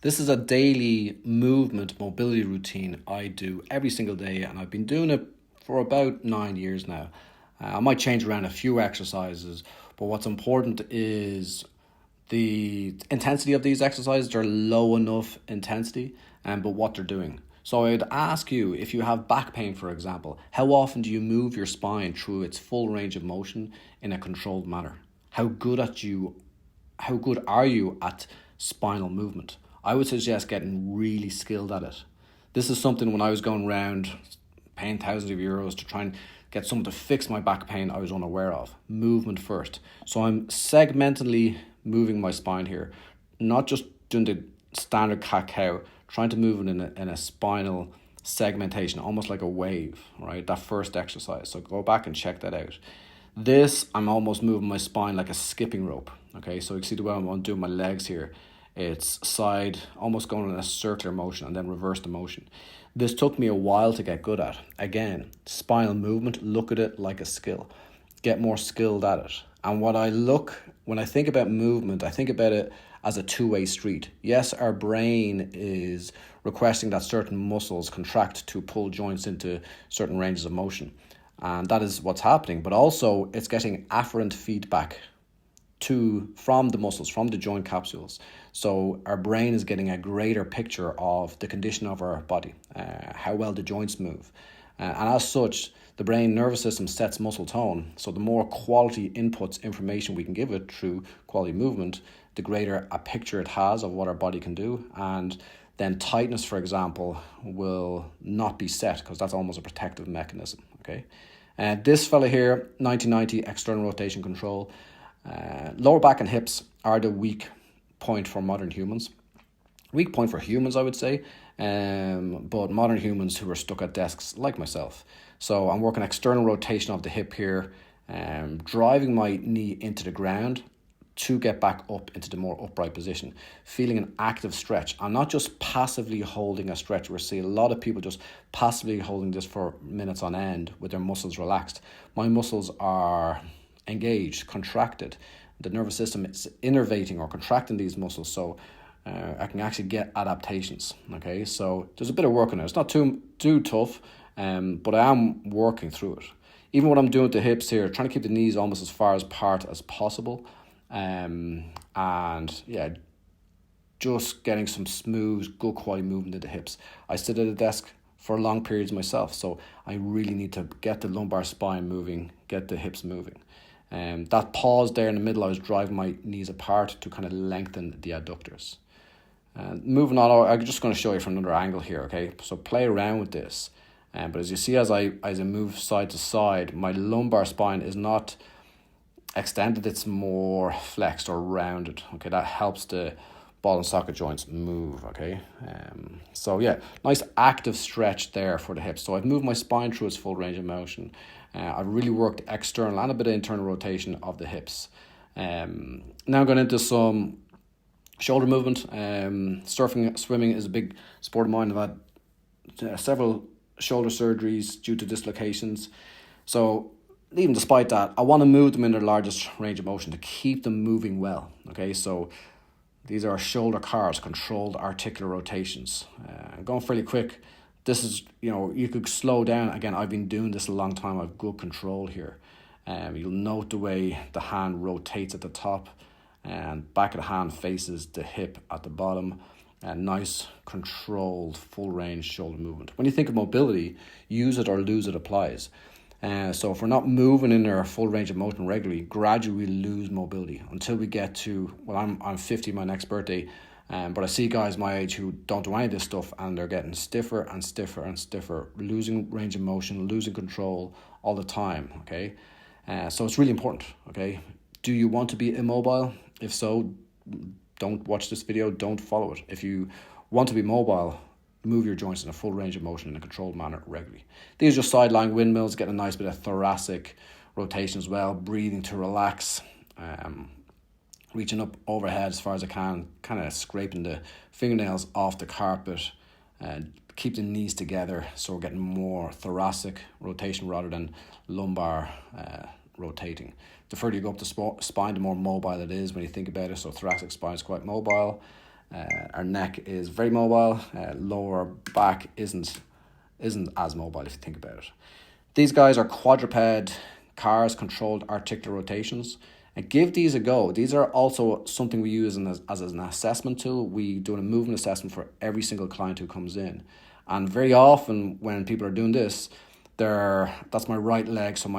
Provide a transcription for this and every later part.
This is a daily movement mobility routine I do every single day, and I've been doing it for about 9 years now. I might change around a few exercises, but what's important is the intensity of these exercises. They're low enough intensity, but what they're doing. So I'd ask you, if you have back pain, for example, how often do you move your spine through its full range of motion in a controlled manner? How good are you at spinal movement? I would suggest getting really skilled at it. This is something when I was going around paying thousands of euros to try and get someone to fix my back pain I was unaware of. Movement first. So I'm segmentally moving my spine here, not just doing the standard cat-cow, trying to move it in a spinal segmentation, almost like a wave, right? That first exercise. So go back and check that out. This, I'm almost moving my spine like a skipping rope. Okay, so you can see the way I'm doing my legs here. It's side, almost going in a circular motion and then reverse the motion. This took me a while to get good at. Again, spinal movement, look at it like a skill. Get more skilled at it. And when I think about movement, I think about it as a two-way street. Yes, our brain is requesting that certain muscles contract to pull joints into certain ranges of motion. And that is what's happening. But also, it's getting afferent feedback from the muscles, from the joint capsules. So our brain is getting a greater picture of the condition of our body, how well the joints move. And as such, the brain nervous system sets muscle tone. So the more quality inputs information we can give it through quality movement, the greater a picture it has of what our body can do. And then tightness, for example, will not be set because that's almost a protective mechanism. Okay. This fella here, 1990 external rotation control. Lower back and hips are the weak point for modern humans. Weak point for humans, I would say, but modern humans who are stuck at desks like myself. So I'm working external rotation of the hip here, driving my knee into the ground to get back up into the more upright position, feeling an active stretch. I'm not just passively holding a stretch. We're seeing a lot of people just passively holding this for minutes on end with their muscles relaxed. My muscles are engaged, contracted. The nervous system is innervating or contracting these muscles, so I can actually get adaptations. Okay, so there's a bit of work on it. It's not too tough, but I am working through it. Even what I'm doing with the hips here, trying to keep the knees almost as far apart as possible, and yeah, just getting some smooth, good quality movement in the hips. I sit at a desk for long periods myself, so I really need to get the lumbar spine moving, get the hips moving. That pause there in the middle, I was driving my knees apart to kind of lengthen the adductors. Moving on, I'm just going to show you from another angle here, okay? So play around with this. But as you see, as I move side to side, my lumbar spine is not extended, it's more flexed or rounded. Okay, that helps the ball and socket joints move, okay? So yeah, nice active stretch there for the hips. So I've moved my spine through its full range of motion. I've really worked external and a bit of internal rotation of the hips. Now going into some shoulder movement. Surfing, swimming is a big sport of mine. I've had several shoulder surgeries due to dislocations. So even despite that, I want to move them in their largest range of motion to keep them moving well. Okay, so these are shoulder cars, controlled articular rotations. Going fairly quick. This is, you could slow down. Again, I've been doing this a long time. I've good control here. You'll note the way the hand rotates at the top and back of the hand faces the hip at the bottom. And nice, controlled, full range shoulder movement. When you think of mobility, use it or lose it applies. So if we're not moving in our full range of motion regularly, gradually we lose mobility until we get to, I'm 50 my next birthday, but I see guys my age who don't do any of this stuff and they're getting stiffer and stiffer and stiffer, losing range of motion, losing control all the time, okay? So it's really important, okay? Do you want to be immobile? If so, don't watch this video, don't follow it. If you want to be mobile, move your joints in a full range of motion in a controlled manner regularly. These are just side-lying windmills, getting a nice bit of thoracic rotation as well, breathing to relax, reaching up overhead as far as I can, kind of scraping the fingernails off the carpet, keep the knees together so we're getting more thoracic rotation rather than lumbar rotating. The further you go up the spine, the more mobile it is when you think about it. So thoracic spine is quite mobile. Our neck is very mobile. Lower back isn't as mobile if you think about it. These guys are quadruped cars, controlled articular rotations. And give these a go. These are also something we use as an assessment tool. We do a movement assessment for every single client who comes in. And very often when people are doing this, that's my right leg, so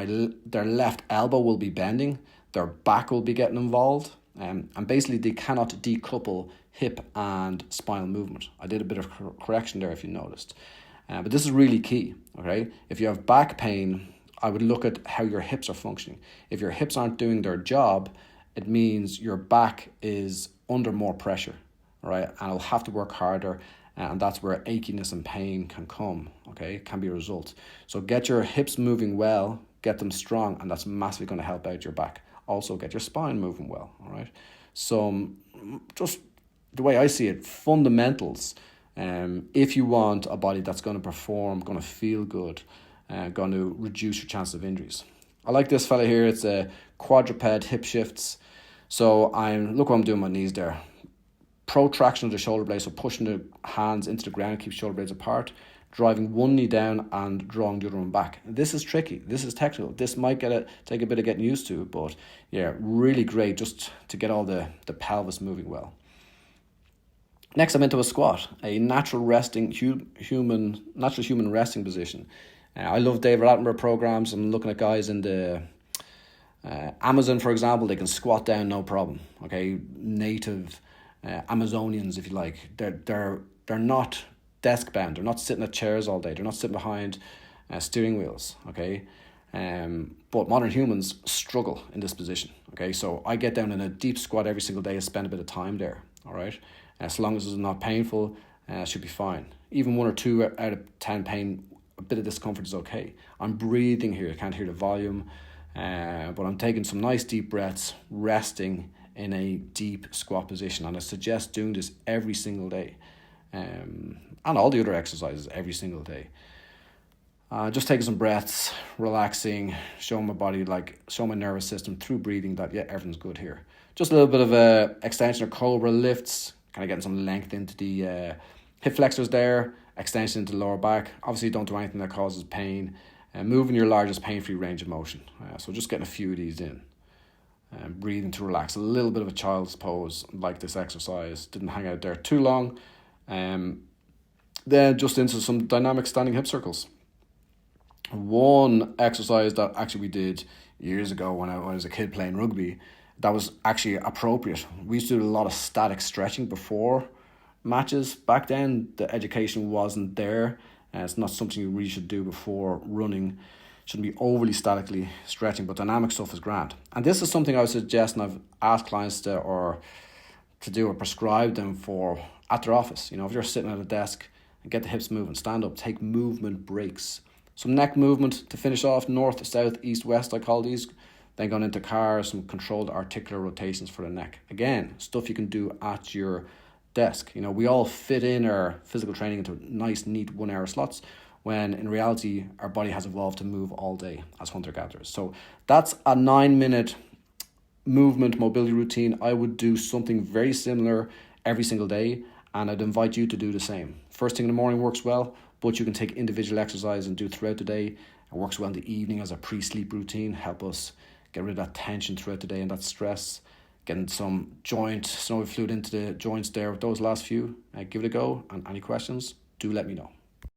their left elbow will be bending, their back will be getting involved, and basically they cannot decouple hip and spinal movement. I did a bit of correction there if you noticed. But this is really key, okay? If you have back pain, I would look at how your hips are functioning. If your hips aren't doing their job, it means your back is under more pressure, right? And it'll have to work harder, and that's where achiness and pain can come, okay? It can be a result. So get your hips moving well, get them strong, and that's massively going to help out your back. Also, get your spine moving well, all right? So just the way I see it, fundamentals. If you want a body that's going to perform, going to feel good, going to reduce your chances of injuries. I like this fella here. It's a quadruped hip shifts. So look what I'm doing with my knees there. Protraction of the shoulder blades, so pushing the hands into the ground, keep shoulder blades apart, driving one knee down and drawing the other one back. This is tricky. This is technical. This might take a bit of getting used to, but yeah, really great just to get all the pelvis moving well. Next, I'm into a squat, a natural human resting position. I love David Attenborough programs. I'm looking at guys in the Amazon, for example. They can squat down no problem. Okay, native Amazonians, if you like. They're not desk bound. They're not sitting at chairs all day. They're not sitting behind steering wheels. Okay, but modern humans struggle in this position. Okay, so I get down in a deep squat every single day. I spend a bit of time there. All right, as long as it's not painful, should be fine. Even 1 or 2 out of 10 pain. A bit of discomfort is okay. I'm breathing here. I can't hear the volume, but I'm taking some nice deep breaths, resting in a deep squat position. And I suggest doing this every single day, and all the other exercises every single day. Just taking some breaths, relaxing, showing my body, show my nervous system through breathing that, yeah, everything's good here. Just a little bit of a extension or cobra lifts, kind of getting some length into the hip flexors there, extension into the lower back. Obviously, don't do anything that causes pain. Moving your largest pain-free range of motion. So just getting a few of these in. Breathing to relax. A little bit of a child's pose like this exercise. Didn't hang out there too long. Then just into some dynamic standing hip circles. One exercise that actually we did years ago when I was a kid playing rugby, that was actually appropriate. We used to do a lot of static stretching before matches. Back then, the education wasn't there. It's not something you really should do before running. Shouldn't be overly statically stretching, but dynamic stuff is grand. And this is something I would suggest, and I've asked clients to do or prescribe them for at their office. If you're sitting at a desk, and get the hips moving, stand up, take movement breaks. Some neck movement to finish off, north, south, east, west, I call these. Then going into cars, some controlled articular rotations for the neck. Again, stuff you can do at your desk. We all fit in our physical training into nice, neat 1 hour slots, when in reality, our body has evolved to move all day as hunter-gatherers. So that's a 9-minute movement mobility routine. I would do something very similar every single day, and I'd invite you to do the same. First thing in the morning works well, but you can take individual exercise and do throughout the day. It works well in the evening as a pre-sleep routine, help us get rid of that tension throughout the day and that stress. Getting some synovial fluid into the joints there with those last few. Give it a go, and any questions, do let me know.